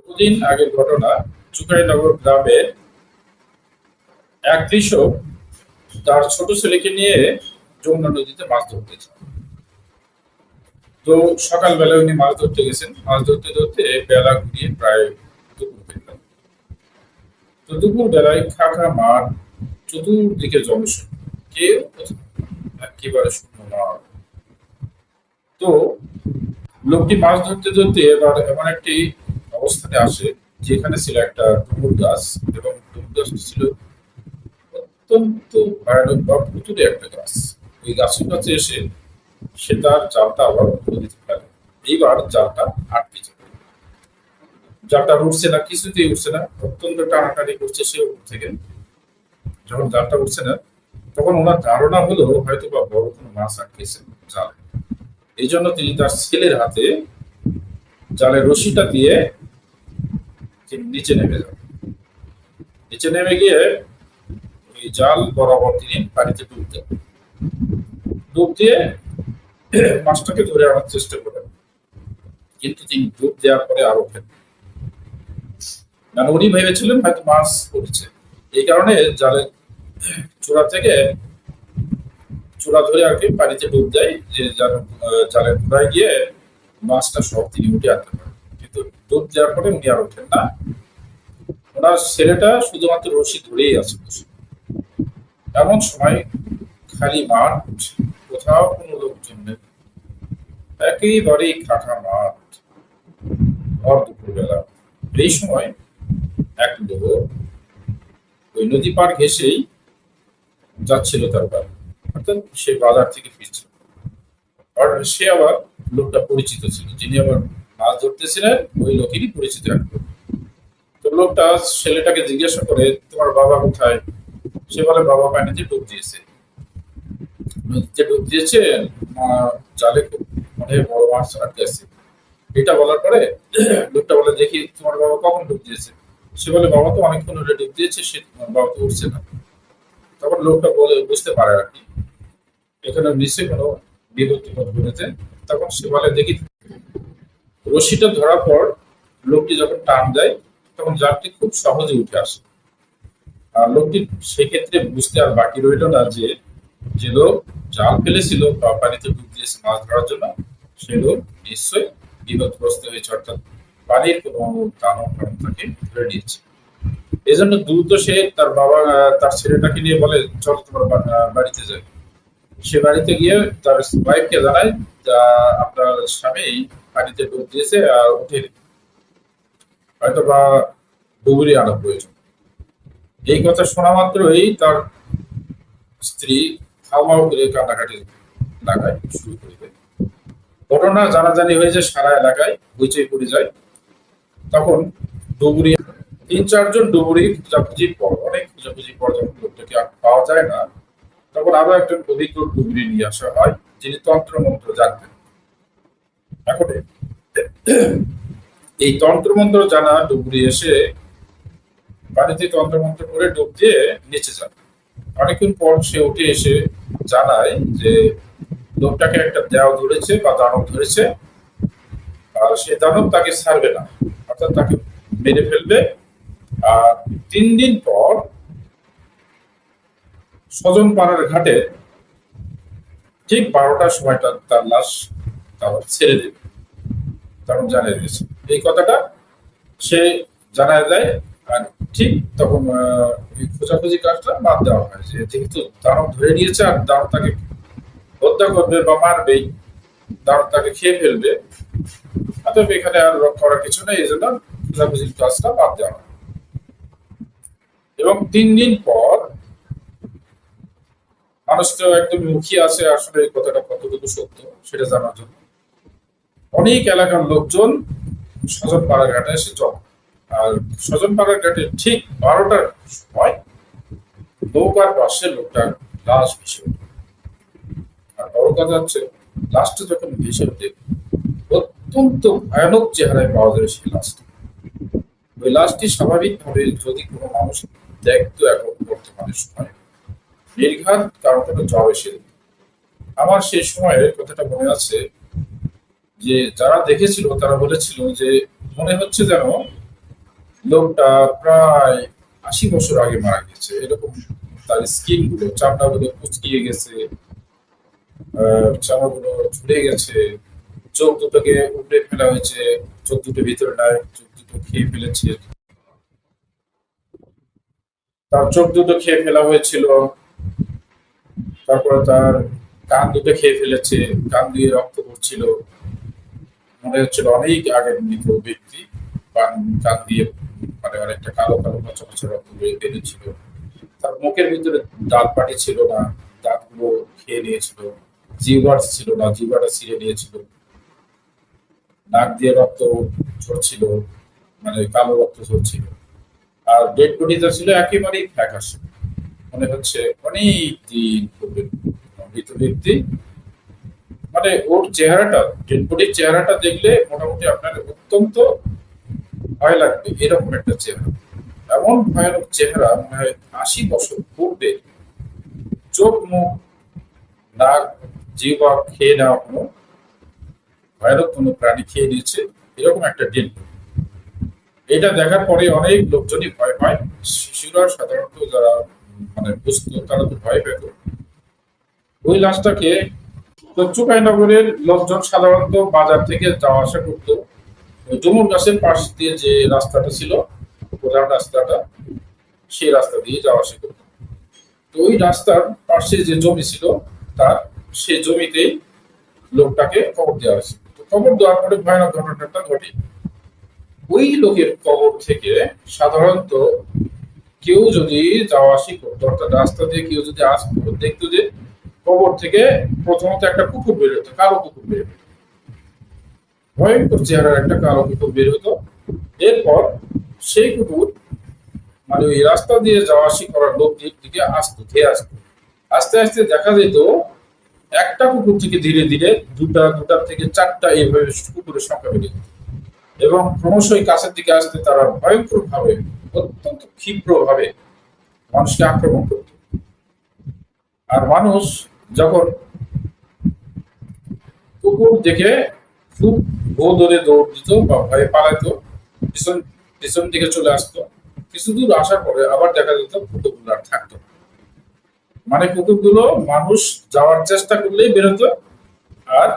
বহুদিন আগের ঘটনা। চুকাইনগর গ্রামে এক কৃষক তার ছোট ছেলেকে নিয়ে যমুনা নদীতে মাছ ধরতে যান। তো সকালবেলায় উনি মাছ ধরতে গেছেন, মাছ ধরতে ধরতে বেলা ঘুরিয়ে প্রায় দুপুর হয়ে গেল। তো দুপুর বেলায় খাখা মাঠ, চতুর্দিকে জনশূন্য, কেউ কোথাও নেই, একেবারে শূন্য মাঠ। তো লোকটি মাছ ধরতে ধরতে এবার এমন একটি অবস্থানে আসে যেখানে ছিল একটা ডুমুর গাছ, এবং ডুমুর গাছটি ছিল অত্যন্ত ভয়ানক বা ভুতুড়ে একটা গাছ। ওই গাছের কাছে এসে সে তার জালটা আবার নদীতে ফেলে। এইবার জালটা আটকে যায়, জালটা উঠছে না, কিছুতেই উঠছে না, অত্যন্ত টানাটানি করছে সে উপর থেকে। যখন জালটা উঠছে না, তখন ওনার ধারণা হলো হয়তো বা বড় কোনো মাছ আটকেছে জালে। এই জন্য তিনি তার ছেলের হাতে জালের রশিটা দিয়ে তিনি নিচে নেমে যান। নিচে নেমে গিয়ে ওই জাল বরাবর তিনি পানিতে ডুব দেন। ডুব দিয়ে মাছটাকে ধরে আনার চেষ্টা করেন, কিন্তু তিনি ডুব দেওয়ার পরে আরো ওঠেন। মানে উনি ভেবেছিলেন হয়তো মাছ পড়েছে, এই কারণে জালের চূড়া থেকে চূড়া ধরে আর কি পানিতে ডুব দেয়, যে যেন জালের গোড়ায় গিয়ে মাছটা সব তিনি উঠে আনতে পারেন। কিন্তু ডুব দেওয়ার পরে উনি আর ওঠেন না, ওনার ছেলেটা শুধুমাত্র রশি ধরেই আছে বসে। এমন সময় খালি মাঠ, কোথাও কোনো লোকজন নেই, একেবারেই ফাঁকা মাঠ, ভর দুপুরবেলা। এই সময় এক লোক ওই নদী পার ঘেঁষেই যাচ্ছিল তার বাড়ি, অর্থাৎ সে বাজার থেকে ফিরছিল। আর সে আবার লোকটা পরিচিত ছিল, যিনি আবার মাছ ধরতেছিলেন ওই লোকেরই পরিচিত এক লোক। তো লোকটা ছেলেটাকে জিজ্ঞাসা করে, তোমার বাবা কোথায়? সে বলে, বাবা পানিতে ডুব দিয়েছে। নদীতে ডুব দিয়েছে, জালে খুব মানে বড় মাছ আটকে আছে। এটা বলার পরে লোকটা বলে, দেখি তোমার বাবা কখন ডুব দিয়েছে? সে বলে, বাবা তো অনেকক্ষণ হলে ডুব দিয়েছে, সে তোমার বাবা তো উঠছে না। তখন লোকটা বলে, বুঝতে পারে আর কি এখানে নিশ্চয়ই কোনো বিপদ টিপদ ঘটেছে। তখন সে বলে, দেখি। রশিটা ধরার পর লোকটি যখন টান দেয়, তখন জালটি খুব সহজে উঠে আসে। আর লোকটি সেক্ষেত্রে বুঝতে আর বাকি রইল না যে, যে লোক জাল ফেলেছিল বা পানিতে ডুব দিয়েছে মাছ ধরার জন্য, সে লোক নিশ্চয়ই বিপদগ্রস্ত হয়েছে, অর্থাৎ পানির কোনো দানব কারণ তাকে ধরে নিয়েছে। এই জন্য দ্রুত সে তার বাবা তার ছেলেটাকে নিয়ে বলে, চলো তোমার বাড়িতে যাই। সে বাড়িতে গিয়ে তার ওয়াইফকে জানায়, আপনার স্বামী পানিতে ডুব দিয়েছে আর উঠে হয়তো বা ডুবুরি আনা প্রয়োজন। এই কথা শোনা মাত্রই তার স্ত্রী হাওমাও করে কান্নাকাটি লাগায় শুরু করে দেয়। ঘটনা জানাজানি হয়ে যায়, সারা এলাকায় হইচই পড়ে যায়। তখন ডুবুরি, তিন চারজন ডুবুরি খোঁজাখুঁজির পর, অনেক খোঁজাখুঁজির পর যখন লোকটাকে আর পাওয়া যায় না, তখন আরো একজন অভিজ্ঞ ডুবুরি নিয়ে আসা হয়, যিনি তন্ত্র মন্ত্র জানতেন। এখন এই তন্ত্র মন্ত্র জানা ডুবুরি এসে পানিতে তন্ত্র মন্ত্র করে ডুব দিয়ে নিচে যান। অনেকক্ষণ পর সে উঠে এসে জানায় যে লোকটাকে একটা দেওয়া ধরেছে বা দানব ধরেছে, আর সে দানব তাকে ছাড়বে না, অর্থাৎ তাকে মেরে ফেলবে। আর 3 দিন পর স্বজন পাড়ার ঘাটে ঠিক 12টার সময়টা তার লাশ তারপর ছেড়ে দেবে, তখন জানিয়ে দিয়েছে। এই কথাটা সে জানায় দেয়। আর ঠিক তখন ওই খোঁজাখুঁজি কাজটা বাদ দেওয়া হয়, যে যেহেতু দানব ধরে নিয়েছে আর দানব তাকে হত্যা করবে বা মারবেই, দানব তাকে খেয়ে ফেলবে, অতএব এখানে আর করার কিছু নেই, এই জন্য খোঁজাখুঁজির কাজটা বাদ দেওয়া হয়। এবং 3 দিন পর মানুষ তো একদম মুখিয়ে আছে আসলে এই কথাটা কতটুকু সত্য সেটা জানার জন্য। অনেক এলাকার লোকজন স্বজন পাড়ার ঘাটে এসে জমা। আর স্বজন পাড়ার ঘাটে ঠিক 12টার সময় নৌকার পাশে লোকটার লাশ ভেসে ওঠে। আর বড় কথা হচ্ছে, লাশটা যখন ভেসে ওঠে, অত্যন্ত ভয়ানক চেহারায় পাওয়া যায় সেই লাশটা। ওই লাশটি স্বাভাবিকভাবে যদি কোনো মানুষ দেখতো এখন বর্তমানের সময়, নির্ঘাত কারো কোনো জব এসে। আমার সেই সময়ের কথাটা মনে আছে যে যারা দেখেছিল তারা বলেছিল যে মনে হচ্ছে যেন লোকটা প্রায় ৮০ বছর আগে মারা গেছে। এরকম তার স্কিন গুলো, চামড়া গুলো কুচকিয়ে গেছে, চামড়া গুলো ঝুলে গেছে, চোখ দুটোকে উপড়ে ফেলা হয়েছে, চোখ দুটো ভিতরে নাই, চোখ দুটো খেয়ে ফেলেছে, তার চোখ দুটো খেয়ে ফেলা হয়েছিল। তারপরে তার কান দুটো খেয়ে ফেলেছে, কান দিয়ে রক্ত পড়ছিল, মনে হচ্ছিল অনেক আগের মৃত ব্যক্তি। কান কান দিয়ে মানে অনেকটা কালো কালো পচা পচা রক্ত বেরিয়েছিল। তার মুখের ভিতরে দাঁত পাটি ছিল না, দাঁতগুলো খেয়ে নিয়েছিল। জিহ্বার ছিল না, জিহ্বাটা ছিঁড়ে নিয়েছিল। নাক দিয়ে রক্ত ঝরছিল, মানে কালো রক্ত ঝরছিল। আর ডেড বডিটা ছিল একেবারেই ফ্যাকাশে, মনে হচ্ছে অনেক দিন পূর্বে মৃত ব্যক্তি। মানে ওর চেহারাটা, ডেড বডির চেহারাটা দেখলে মোটামুটি আপনার অত্যন্ত ভয় লাগবে, এরকম একটা চেহারা। এমন ভয়ানক চেহারা, মনে হয় ৮০ বছর পূর্বে চোখ মুখ নাক জিহ্বা খেয়ে নেওয়া কোনো ভয়ানক কোনো প্রাণী খেয়ে নিয়েছে, এরকম একটা ডেড বডি। এটা দেখার পরে অনেক লোকজনই ভয় পায়। শিশুরা সাধারণত যারা মানে বুঝতো তারা তো ভয় পেত। ওই লাশটাকে চুকাইনগরের লোকজন সাধারণত বাজার থেকে যাওয়া আসা করতো। ওই ডুমুর গাছের পাশ দিয়ে যে রাস্তাটা ছিল, প্রধান রাস্তাটা, সেই রাস্তা দিয়ে যাওয়া আসা করতো। তো ওই রাস্তার পাশে যে জমি ছিল তার, সেই জমিতেই লোকটাকে কবর দেওয়া হয়েছে। তো কবর দেওয়ার পরে ভয়ানক ঘটনাটা ঘটে। ওই লোকের কবর থেকে সাধারণত কেউ যদি যাওয়া আসি করতো, অর্থাৎ রাস্তা দিয়ে কেউ যদি আসতো, দেখতো যে কবর থেকে প্রথমত একটা কুকুর বের হতো, কালো কুকুর বের হতো, ভয়ঙ্কর চেহারার একটা কালো কুকুর বের হতো। এরপর সেই কুকুর মানে ওই রাস্তা দিয়ে যাওয়া আসি করার লোকটির দিকে আসতো, ধেয়ে আসতো। আস্তে আস্তে দেখা যেত একটা কুকুর থেকে ধীরে ধীরে দুটা, দুটার থেকে চারটা, এইভাবে কুকুরের সংখ্যা বেড়ে যেত। এবং ক্রমশই কাছের দিকে আসতে তারা ভয়ঙ্কর ভাবে, অত্যন্ত ক্ষিপ্র ভাবে মানুষকে আক্রমণ করত। আর মানুষ যখন কুকুর দেখে খুব ভো ধরে দৌড় দিত বা ভয়ে পালাইতো, পিছন পিছন দিকে চলে আসতো। কিছু দূর আসার পরে আবার দেখা যেত কুকুরগুলো আর থাকতো না। মানে কুকুরগুলো মানুষ যাওয়ার চেষ্টা করলেই বেরোতো, আর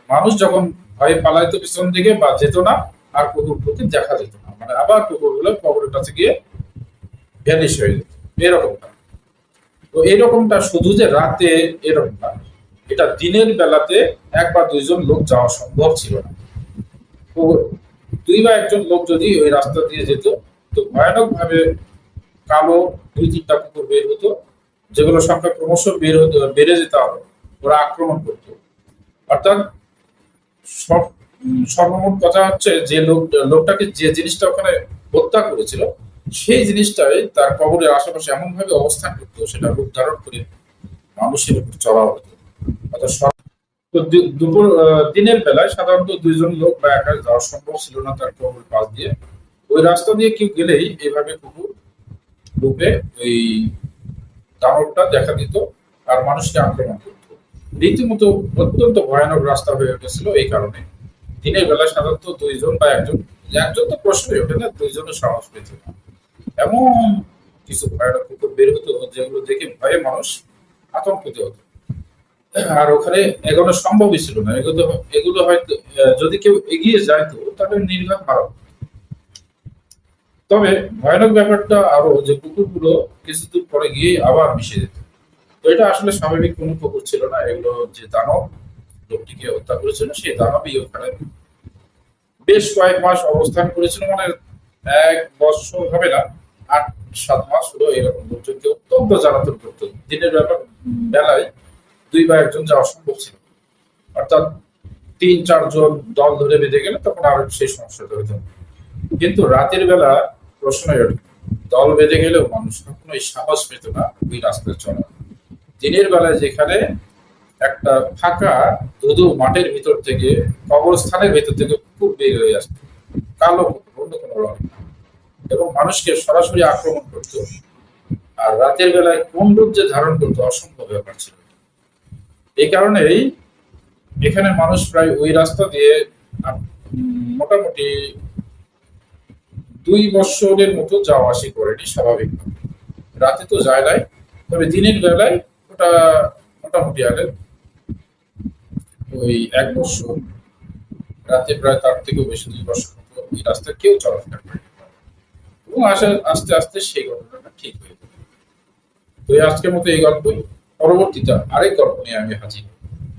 মানুষ যখন ভয়ে পালাইতো পিছন দিকে বা যেত না, আর কুকুরগুলোকে দেখা যেত না। মানে আবার কুকুরগুলো কবরের কাছে গিয়ে ভ্যানিশ হয়ে যেত, এরকমটা। তো এরকমটা শুধু যে রাতে এরকম না, এটা দিনের বেলাতে এক বা দুইজন লোক যাওয়া সম্ভব ছিল না। তো দুই বা একজন লোক যদি ওই রাস্তা দিয়ে যেত, তো ভয়ানক ভাবে কালো দুই তিনটা কুকুর বের হতো, যেগুলো সংখ্যা ক্রমশ বেড়ে যেত আরো। ওরা আক্রমণ করতো। অর্থাৎ সর্বমোট কথা হচ্ছে যে লোকটাকে যে জিনিসটা ওখানে হত্যা করেছিল, সেই জিনিসটাই তার কবরের আশেপাশে এমন ভাবে অবস্থান করতো, সেটা রূপ ধারণ করে মানুষের উপর চড়া হতো। অর্থাৎ তো দুপুর দিনের বেলায় সাধারণত দুইজন লোক বা একা যাওয়া সম্ভব ছিল না তার কবরের পাশ দিয়ে। ওই রাস্তা দিয়ে কেউ গেলেই এইভাবে কুকুর রূপে ওই দানবটা দেখা দিত, আর মানুষকে আক্রমণ করত। রীতিমতো অত্যন্ত ভয়ানক রাস্তা হয়ে উঠেছিল। এই কারণে দিনের বেলায় সাধারণত দুইজন বা একজন, একজন তো প্রশ্নই ওঠে না, দুইজনের সাহস পেত না। এমন কিছু ভয়ানক কুকুর বের হতো যেগুলো দেখে ভয়ে মানুষ আতঙ্কিত হতো। আর ওখানে এগোনো সম্ভবই ছিল না। এগুলো হয়তো যদি কেউ এগিয়ে যায় তো তাহলে নির্ঘাত মারা হতো। তবে ভয়ানক ব্যাপারটা আরো যে কুকুরগুলো কিছু দূর পরে গিয়ে আবার মিশে যেত। তো এটা আসলে স্বাভাবিক কোনো কুকুর ছিল না, এগুলো যে দানব লোকটিকে হত্যা করেছিল সেই দানবই ওখানে বেশ কয়েক মাস অবস্থান করেছিল। মানে ১ বছর হবে না, ৮-৭ মাস হলো। এরকম লোকজনকে অত্যন্ত জ্বালাতন করতো। দিনের বেলায় দুই বা একজন যাওয়া সম্ভব ছিল। অর্থাৎ ৩-৪ জন দল ধরে বেঁধে গেলে তখন আর সেই সমস্যাটা হতো না। কিন্তু রাতের বেলা প্রশ্নই ওঠে, দল বেঁধে গেলেও মানুষ কখনোই সাহস পেত না ওই রাস্তায় চলা। দিনের বেলায় যেখানে একটা ফাঁকা ধুধু মাঠের ভিতর থেকে, কবরস্থানের ভিতর থেকে কুকুর বের হয়ে আসতো, কালো কুকুর, অন্য কোনো রঙ না, এবং মানুষকে সরাসরি আক্রমণ করতো। আর রাতের বেলায় কোন রূপ যে ধারণ করতো অসম্ভব ব্যাপার ছিল। এই কারণেই এখানে মানুষ প্রায় ওই রাস্তা দিয়ে মোটামুটি 2 বছরের মতো যাওয়া আসি করেনি স্বাভাবিক। রাতে তো যায় নাই, তবে দিনের বেলায় ওটা মোটামুটি আগে ওই 1 বছর, রাতে প্রায় তার থেকেও বেশি 2 বছর মতো এই রাস্তায় কেউ চলাফেরা করে এবং আস্তে আস্তে সেই ঘটনাটা ঠিক হয়ে যাবে। তো এই আজকের মতো এই গল্পই। পরবর্তীতে আরেক গল্প নিয়ে আমি হাজির হব।